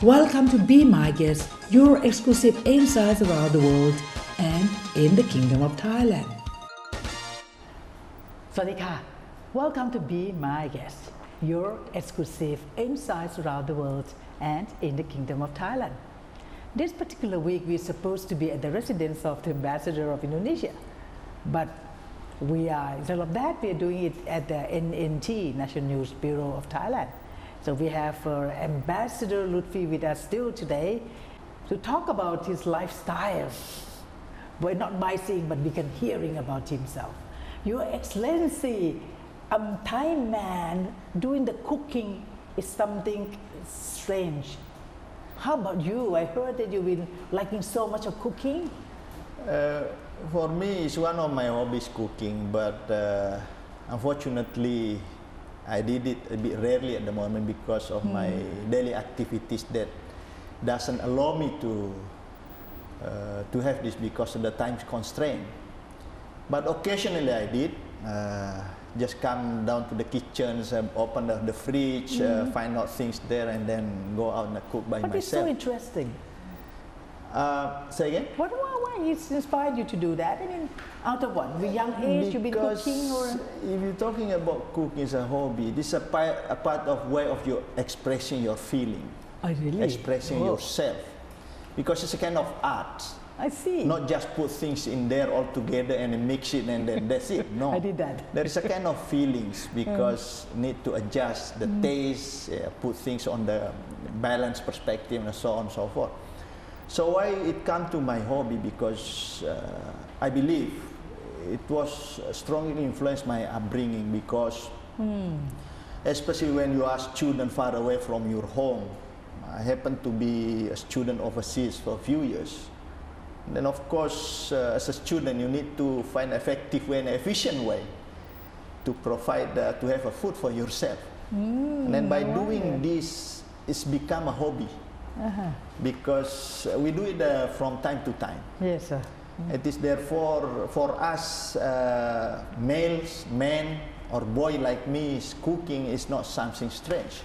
Welcome to Be My Guest, your exclusive insights around the world and in the Kingdom of Thailand. สวัสดีค่ะ Welcome to Be My Guest, your exclusive insights around the world and in the Kingdom of Thailand. This particular week we're supposed to be at the residence of the Ambassador of Indonesia, but instead of that, we are doing it at the NNT, National News Bureau of Thailand. So we have Ambassador Lutfi with us still today to talk about his lifestyle. We're not by seeing, but we can hearing about himself. Your Excellency, a Thai man doing the cooking is something strange. How about you? I heard that you've been liking so much of cooking. For me, it's one of my hobbies, cooking, but unfortunately, I did it a bit rarely at the moment because of my daily activities that doesn't allow me to have this because of the time constraint. But occasionally I did. Just come down to the kitchens, open the fridge, find out things there, and then go out and cook by myself. But it's so interesting. Say again? Why inspired you to do that? I mean, out of what? The young age you've been cooking, or? If you're talking about cooking as a hobby, this is a part of way of your expressing your feeling. Oh, really? Expressing yourself, because it's a kind of art. I see. Not just put things in there all together and then mix it and then that's it. No. I did that. There is a kind of feelings because need to adjust the taste, put things on the balanced perspective and so on and so forth. So why it come to my hobby? Because I believe it was strongly influenced my upbringing because especially when you are a student far away from your home. I happened to be a student overseas for a few years. Then of course, as a student, you need to find an effective way and efficient way to provide, to have a food for yourself. And then by doing this, it's become a hobby. Because we do it from time to time. Yes, sir. It is therefore for us males, men or boy like me, cooking is not something strange.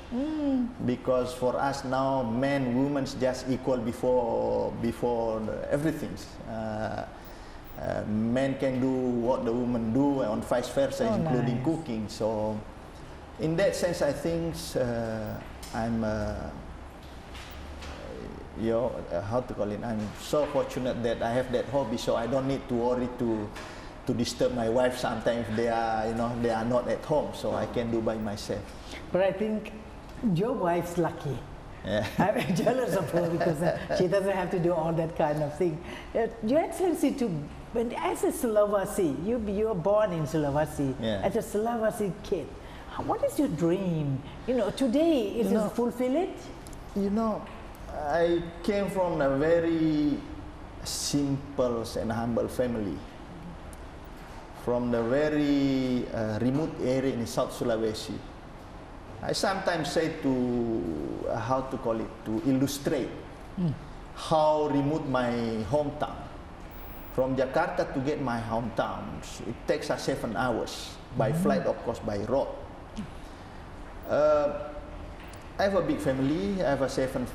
Because for us now, men, women's just equal before everything. Men can do what the women do, and vice versa, including cooking. So, in that sense, I think I'm. How to call it? I'm so fortunate that I have that hobby, so I don't need to worry to disturb my wife sometimes if they are not at home, so I can do by myself. But I think your wife's lucky. Yeah. I'm jealous of her because she doesn't have to do all that kind of thing. Your Excellency, as a Sulawesi, you were born in Sulawesi, as a Sulawesi kid. What is your dream? Today, is it fulfill it? I came from a very simple and humble family. From the very remote area in South Sulawesi. I sometimes say to illustrate how remote my hometown. From Jakarta to get my hometown, it takes us 7 hours. By flight, of course, by road. I have a big family. I have 7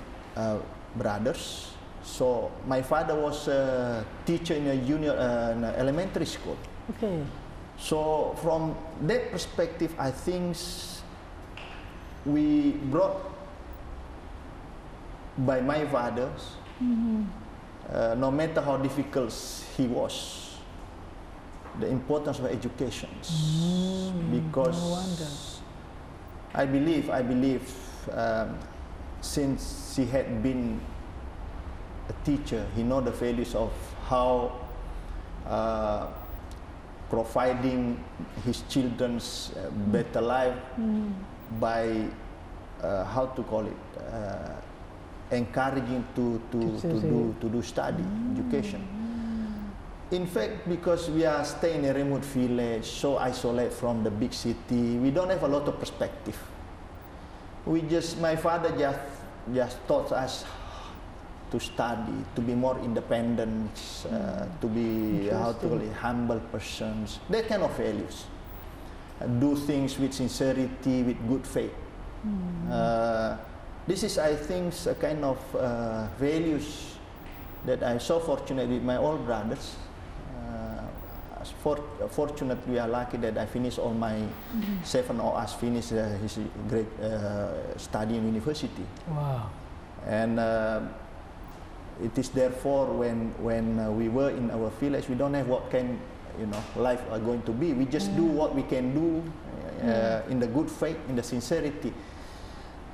brothers. So my father was a teacher in an elementary school. Okay. So from that perspective, I think we brought by my fathers, no matter how difficult he was, the importance of education. Because no wonder. I believe, since he had been a teacher, he knows the values of how providing his children's better life by encouraging to do study, education. In fact, because we are staying in a remote village, so isolated from the big city, we don't have a lot of perspective. My father just taught us to study, to be more independent, to be humble persons, that kind of values. Do things with sincerity, with good faith. this is, I think, a kind of values that I'm so fortunate with my old brothers. Fortunate, we are lucky that I finished all my 7 of us finished his great study in university. Wow. And it is therefore when we were in our village, we don't have what kind, life are going to be. We just do what we can do in the good faith, in the sincerity.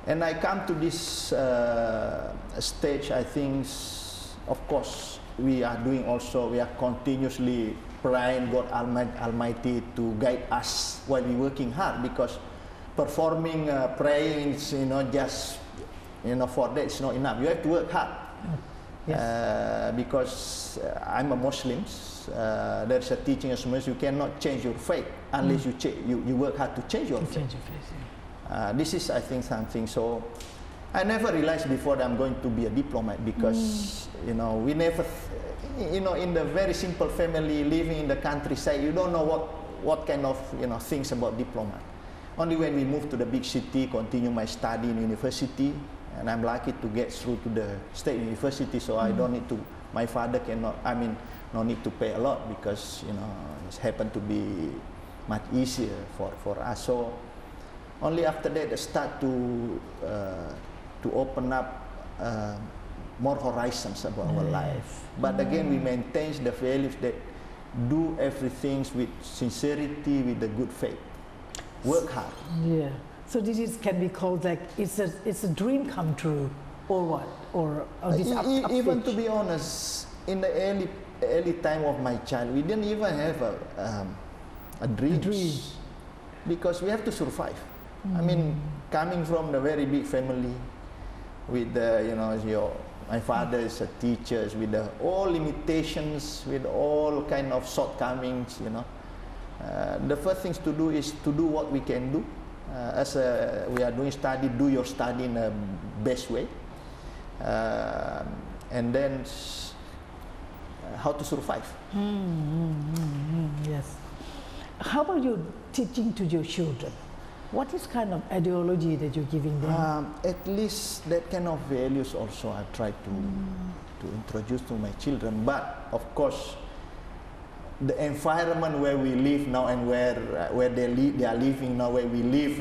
And I come to this stage, I think, of course, we are continuously praying God Almighty to guide us while we working hard, because performing, praying, just, for that it's not enough. You have to work hard. Yes. Because I'm a Muslim. There's a teaching as Muslims, you cannot change your faith unless you work hard to change your faith. This is, I think, something. So I never realized before that I'm going to be a diplomat, because we never, in the very simple family living in the countryside, you don't know what kind of things about diplomat. Only when we moved to the big city, continue my study in university, and I'm lucky to get through to the state university, so I don't need to. My father no need to pay a lot, because it's happened to be much easier for us. So only after that I start to open up more horizons about our life. But again, we maintain the values that do everything with sincerity, with the good faith. Work hard. Yeah. So this can be called like it's a dream come true, or what, or this even to be honest, in the early time of my child, we didn't even have a dream, because we have to survive. I mean, coming from the very big family, with my father is a teacher, with all limitations, with all kind of shortcomings, the first things to do is to do what we can do. We are doing study, do your study in the best way, and then how to survive. Yes. How about you teaching to your children? What is kind of ideology that you're giving them? At least that kind of values also I try to introduce to my children. But of course, the environment where we live now and where they are living now, where we live,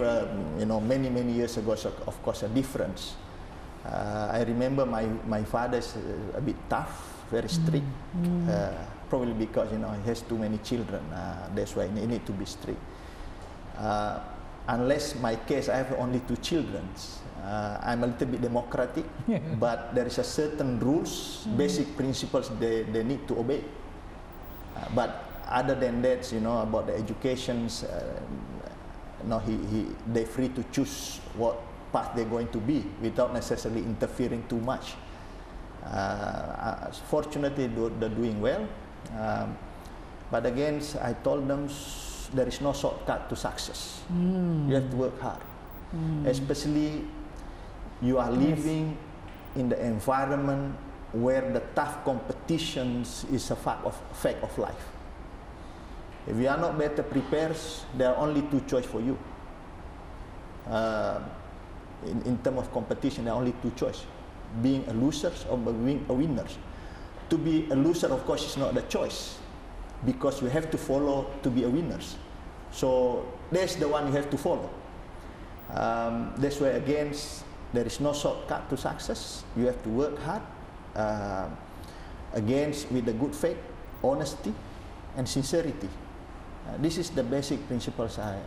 many years ago, so of course a difference. I remember my father is a bit tough, very strict, probably because he has too many children. That's why he need to be strict. Unless my case, I have only 2 children. I'm a little bit democratic, but there is a certain rules, basic principles they need to obey. But other than that, about the educations, they're free to choose what path they're going to be without necessarily interfering too much. Fortunately, they're doing well. But again, I told them there is no shortcut to success. You have to work hard. Especially you are living in the environment where the tough competitions is a fact of life. If you are not better prepared, there are only 2 choices for you. In terms of competition, there are only 2 choices: being a loser or being a winner. To be a loser, of course, is not the choice, because you have to follow to be a winner. So that's the one you have to follow. That's why again, there is no shortcut to success. You have to work hard, again, with the good faith, honesty, and sincerity. This is the basic principles I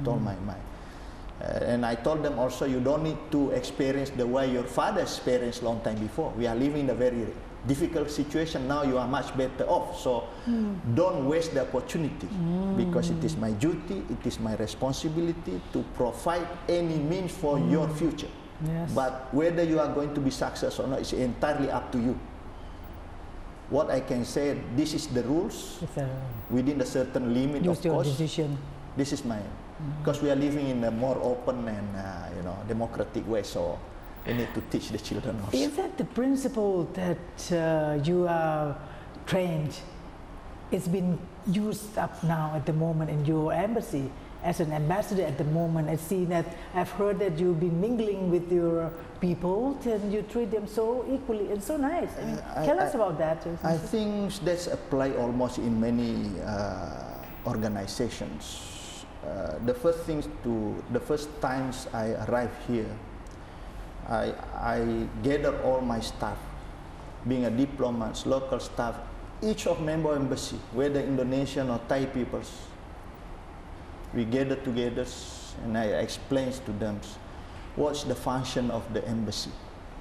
told my mind. And I told them also, you don't need to experience the way your father experienced long time before. We are living in a very difficult situation. Now you are much better off. So don't waste the opportunity, because it is my duty, it is my responsibility to provide any means for your future. Yes. But whether you are going to be successful or not is entirely up to you. What I can say, this is the rules within a certain limit, of course. Decision. This is mine. Because we are living in a more open and democratic way, so we need to teach the children also. Is that the principle that you are trained? It's been used up now at the moment in your embassy. as an ambassador at the moment? I see that I've heard that you've been mingling with your people and you treat them so equally and so nice. I mean, tell us about that. I think that's applied almost in many organizations. The first times I arrived here, I gathered all my staff, being a diplomat, local staff, each of member embassy, whether Indonesian or Thai peoples. We gathered together and I explained to them what's the function of the embassy,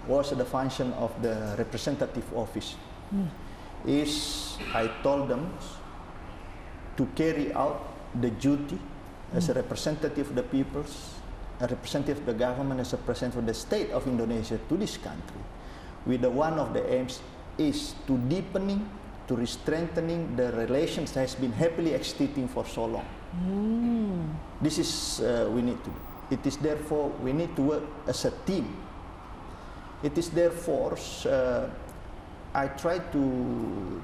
what's the function of the representative office. I told them to carry out the duty as a representative of the peoples, a representative of the government, as a representative of the state of Indonesia to this country, with one of the aims is to deepening, to strengthening the relations that has been happily existing for so long. This is we need to do. It is therefore we need to work as a team. It is therefore I try to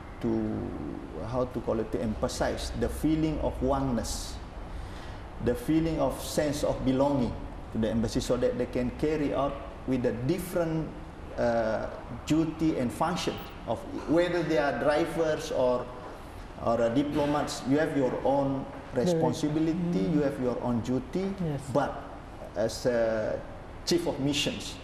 emphasize the feeling of oneness, the feeling of sense of belonging to the embassy, so that they can carry out with the different duty and function of whether they are drivers or diplomats. You have your own responsibility, you have your own duty, but as a chief of missions,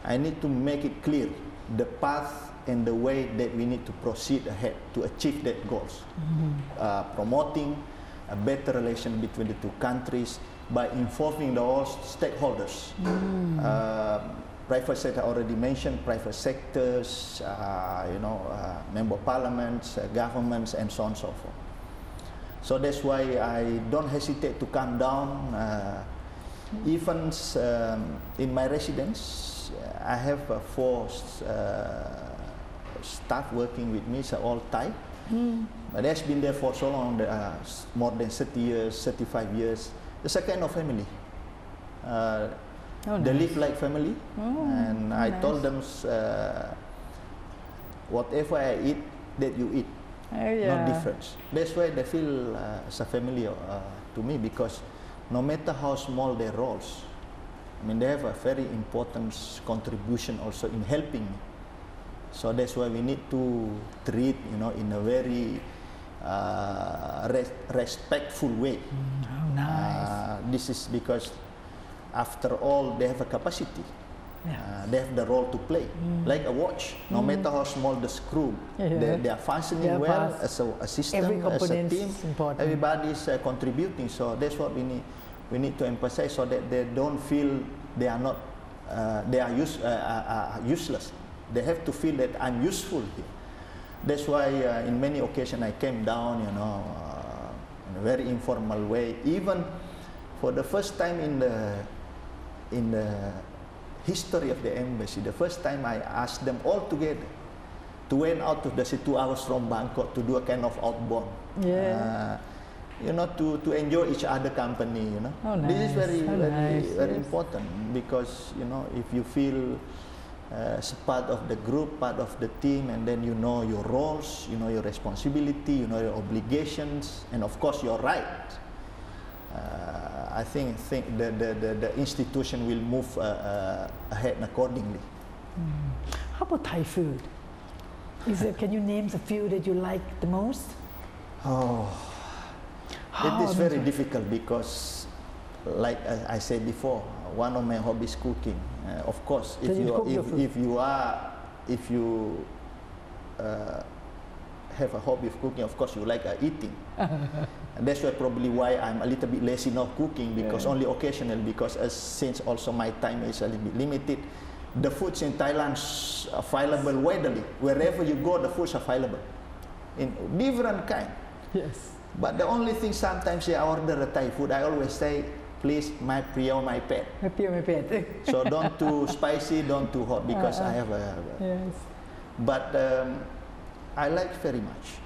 I need to make it clear the path and the way that we need to proceed ahead to achieve that goals. Promoting a better relation between the two countries by involving the all stakeholders. Private sector, I already mentioned, private sectors, member parliaments, governments, and so on and so forth. So that's why I don't hesitate to come down. Even in my residence, I have 4 staff working with me, so all Thai. But they've been there for so long, more than 30 years, 35 years. It's a kind of family. They live like family. And I told them, whatever I eat, that you eat. No difference. That's why they feel as a family to me, because no matter how small their roles, I mean, they have a very important contribution also in helping me. So that's why we need to treat, in a very respectful way. How nice. This is because, after all, they have a capacity. They have the role to play, like a watch. No matter how small the screw, they are functioning well as a system, as a team. Everybody is contributing. So that's what we need to emphasize, so that they don't feel they are not they are useless. They have to feel that I'm useful here. That's why in many occasions I came down, in a very informal way. Even for the first time in the history of the embassy, the first time I asked them all together to went out to the city 2 hours from Bangkok to do a kind of outbound. To enjoy each other company. Oh, nice. This is very important, because if you feel as part of the group, part of the team, and then you know your roles, you know your responsibility, you know your obligations, and of course your rights. I think the institution will move ahead accordingly. How about Thai food? Can you name the few that you like the most? It is very difficult, because, like I said before, one of my hobbies is cooking. Of course, if you have a hobby of cooking, of course you like eating. And that's probably why I'm a little bit lazy now cooking, because only occasionally, because since also my time is a little bit limited, the foods in Thailand are available readily. Wherever you go, the foods are available in different kind. Yes. But the only thing, sometimes I order a Thai food, I always say, please, my priyo, my pet. My priyo, my pet. So don't too spicy, don't too hot, because I have a. Yes. But I like very much.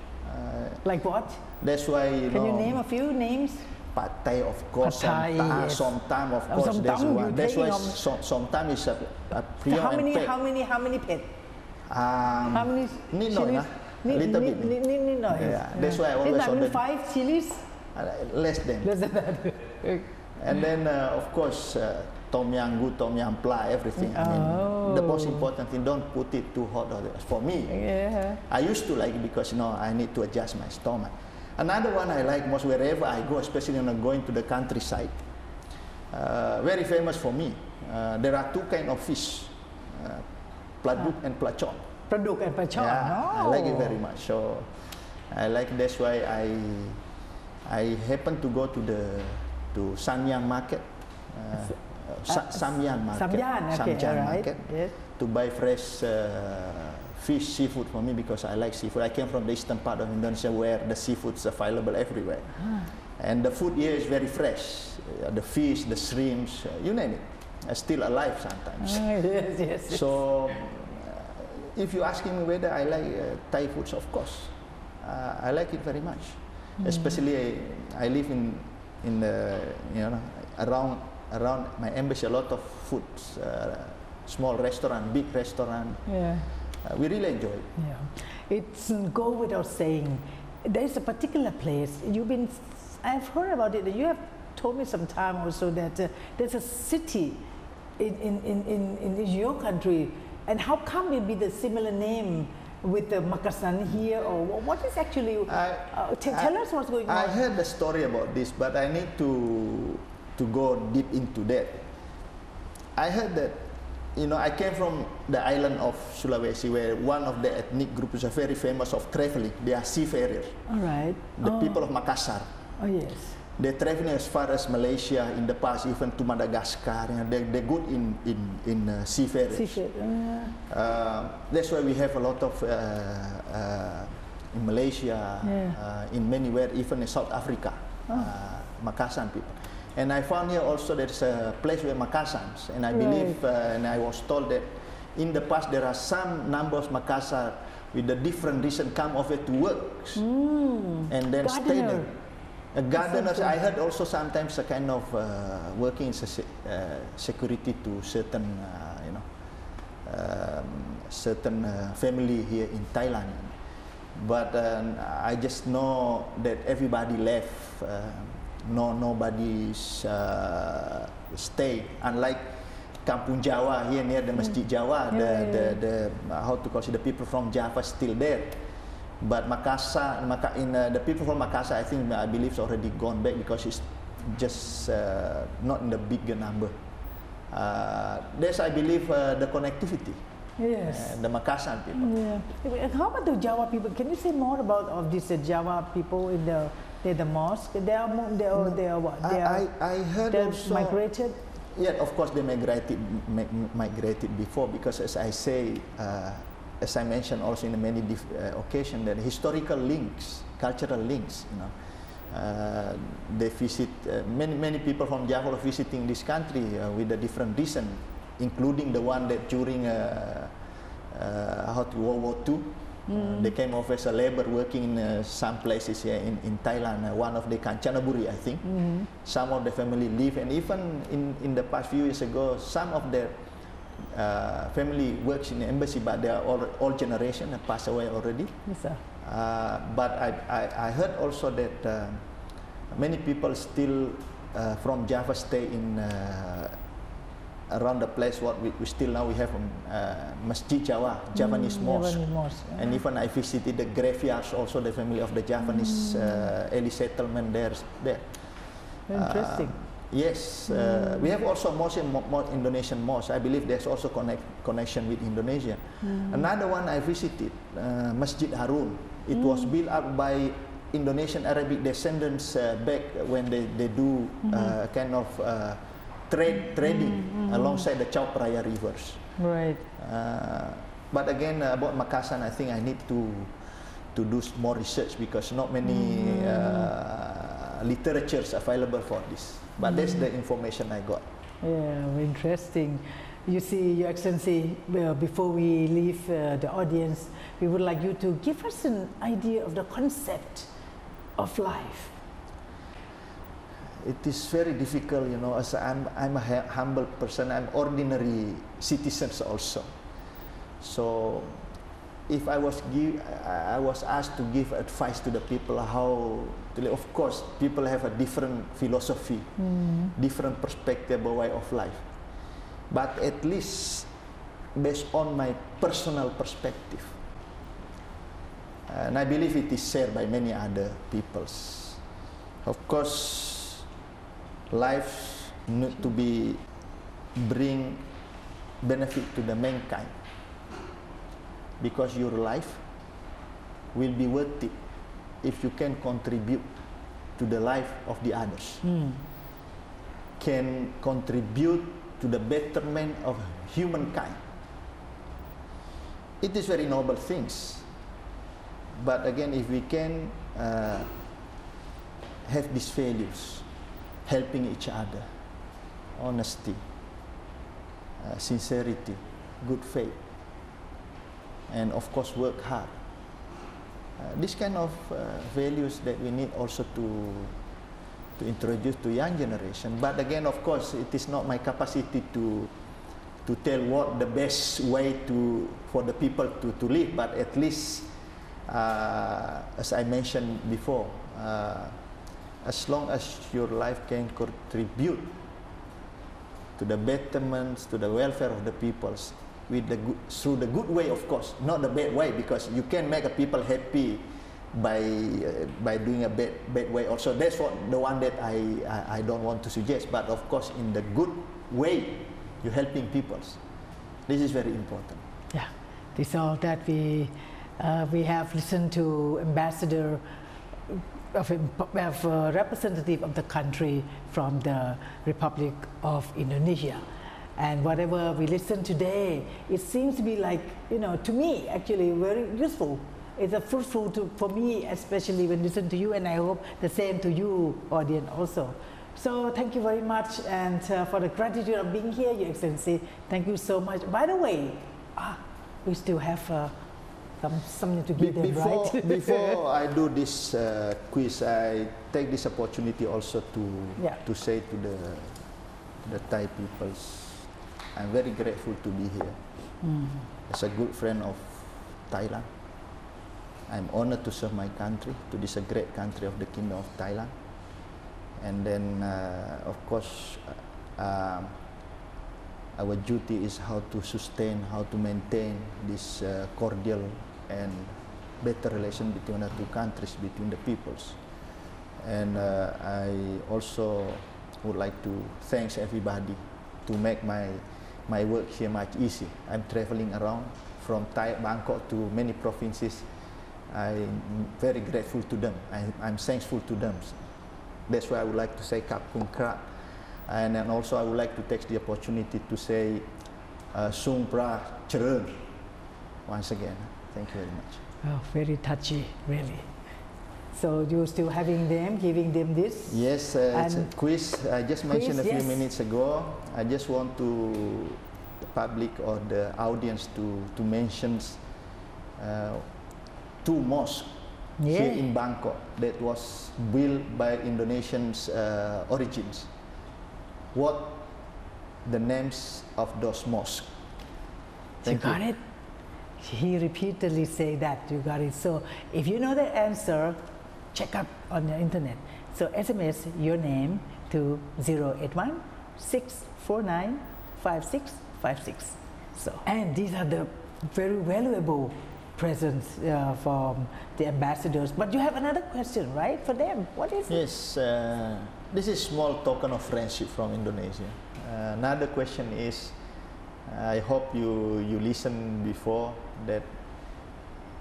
Like what? That's why Can you name a few names? Pad Thai, of course. Somtam, of course. That's why somtam is a priyo and pet. How many pet? How many? Chilies? Little bit. Yeah. That's why I always order. 5 chilies? Less than. Less than that. And then, of course, tom yam goong, tom yam pla, everything. I mean, the most important thing, don't put it too hot. For me, I used to like it because, I need to adjust my stomach. Another one I like most wherever I go, especially when I'm going to the countryside. Very famous for me. There are two kinds of fish, pladuk and plachon. Pladuk and plachon. Yeah, I like it very much. So that's why I happen to go to Samyang market. Samyang market. Samyang market. Yes. To buy fresh fish, seafood for me because I like seafood. I came from the eastern part of Indonesia where the seafood's available everywhere. And the food here is very fresh. The fish, the shrimps, you name it. Still alive sometimes. Yes. So, if you ask me whether I like Thai foods, of course, I like it very much. Especially, I live in the around my embassy. A lot of foods, small restaurant, big restaurant. Yeah. We really enjoy it. Yeah, it's go without saying. There is a particular place I've heard about it. You have told me some time also that there's a city in your country, and how come it be the similar name with the Makassar here, or what is actually? Tell us what's going on. I heard the story about this, but I need to go deep into that. I heard that, I came from the island of Sulawesi, where one of the ethnic groups is very famous of traveling. They are seafarers. All right. The people of Makassar. Oh yes. They're traveling as far as Malaysia in the past, even to Madagascar. They're good in seafarers. That's why we have a lot of in Malaysia, in many where, even in South Africa, Makassar people. And I found here also there's a place where Makassans, and I believe, and I was told that in the past there are some numbers of Makassar with a different reason come over to work and then stay there. Gardeners, I heard also sometimes a kind of working security to certain, certain family here in Thailand. But I just know that everybody left. Nobody stay. Unlike Kampung Jawa here near the Masjid Jawa, the people from Java still there. But Makassar, the people from Makassar, I believe, is already gone back because it's just not in the bigger number. There's, I believe, the connectivity. Yes. The Makassar people. Yeah. How about the Java people? Can you say more about these Java people in the mosque? They are what? I heard also migrated. Yeah, of course they migrated before, because as I say. As I mentioned also in many occasions, that historical links, cultural links, they visit, many people from Java visiting this country with a different reason, including the one that during World War II, they came off as a labor working in some places here in Thailand, one of the Kanchanaburi, I think. Some of the family live, and even in the past few years ago, some of the family works in the embassy, but they are all generation and passed away already. Yes, sir. But I heard also that many people still from Java stay in around the place what we still now we have Masjid Jawa, Javanese mosque. And even I visited the graveyards, also the family of the Javanese early settlement there. Interesting. Yes, we have also Indonesian mosque. I believe there's also connection with Indonesia. Another one I visited, Masjid Harun. It was built up by Indonesian Arabic descendants back when they do kind of trading alongside the Chao Phraya rivers. Right. But again, about Makassar, I think I need to do more research because not many literatures available for this. But that's the information I got. Yeah, interesting. You see, Your Excellency, before we leave the audience, we would like you to give us an idea of the concept of life. It is very difficult, as I'm a humble person, I'm ordinary citizens also. So if I was asked to give advice to the people how to live, of course, people have a different philosophy, different perspective, a way of life. But at least based on my personal perspective, and I believe it is shared by many other peoples. Of course, life need to be bring benefit to the mankind, because your life will be worth it if you can contribute to the life of the others, can contribute to the betterment of humankind. It is very noble things. But again, if we can have these values, helping each other, honesty, sincerity, good faith, and of course work hard. This kind of values that we need also to introduce to young generation. But again, of course, it is not my capacity to tell what the best way for the people to live. But at least, as I mentioned before, as long as your life can contribute to the betterment, to the welfare of the peoples, through the good way, of course, not the bad way, because you can make a people happy by doing a bad way also. That's the one that I don't want to suggest. But of course, in the good way, you're helping peoples. This is very important. Yeah, this is all that we have listened to Ambassador of a representative of the country from the Republic of Indonesia. And whatever we listen today, it seems to be like, to me, actually very useful. It's a fruitful for me, especially when listen to you, and I hope the same to you, audience, also. So thank you very much, and for the gratitude of being here, Your Excellency. Thank you so much. By the way, we still have something to give them, right? Before I do this quiz, I take this opportunity also to say to the Thai peoples, I'm very grateful to be here. As a good friend of Thailand, I'm honored to serve my country, to this great country of the Kingdom of Thailand. And then, of course, our duty is how to sustain, how to maintain this cordial and better relation between the two countries, between the peoples. And I also would like to thank everybody to make my work here much easy. I'm traveling around from Bangkok to many provinces. I'm very grateful to them. I'm thankful to them. That's why I would like to say Kap Kun Krat. And then also I would like to take the opportunity to say Sung Pra Chareun once again. Thank you very much. Oh, very touchy, really. So you're still having them, giving them this? Yes, it's a quiz. I just mentioned a few minutes ago. I just want the public or the audience to mention two mosques here in Bangkok that was built by Indonesians' origins. What the names of those mosques? You got it? He repeatedly say that. You got it. So if you know the answer, check up on the internet. So SMS your name to 081 649 5656. So, and these are the very valuable presents from the ambassadors. But you have another question, right, for them? What is it? Yes, this is small token of friendship from Indonesia. Another question is, I hope you listened before that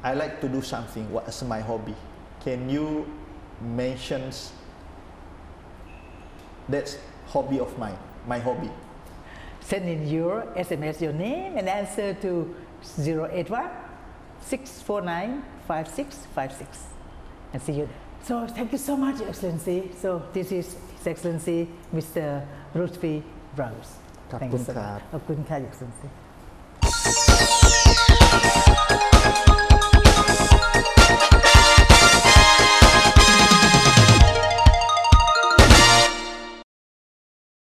I like to do something as my hobby. Can you mention that's hobby of mine, my hobby? Send in your SMS your name and answer to 081 649 5656 and see you there. So thank you so much, Your Excellency. So this is His Excellency Mr. Lutfi Brows. Thank you so much. ขอบคุณค่ะ Your Excellency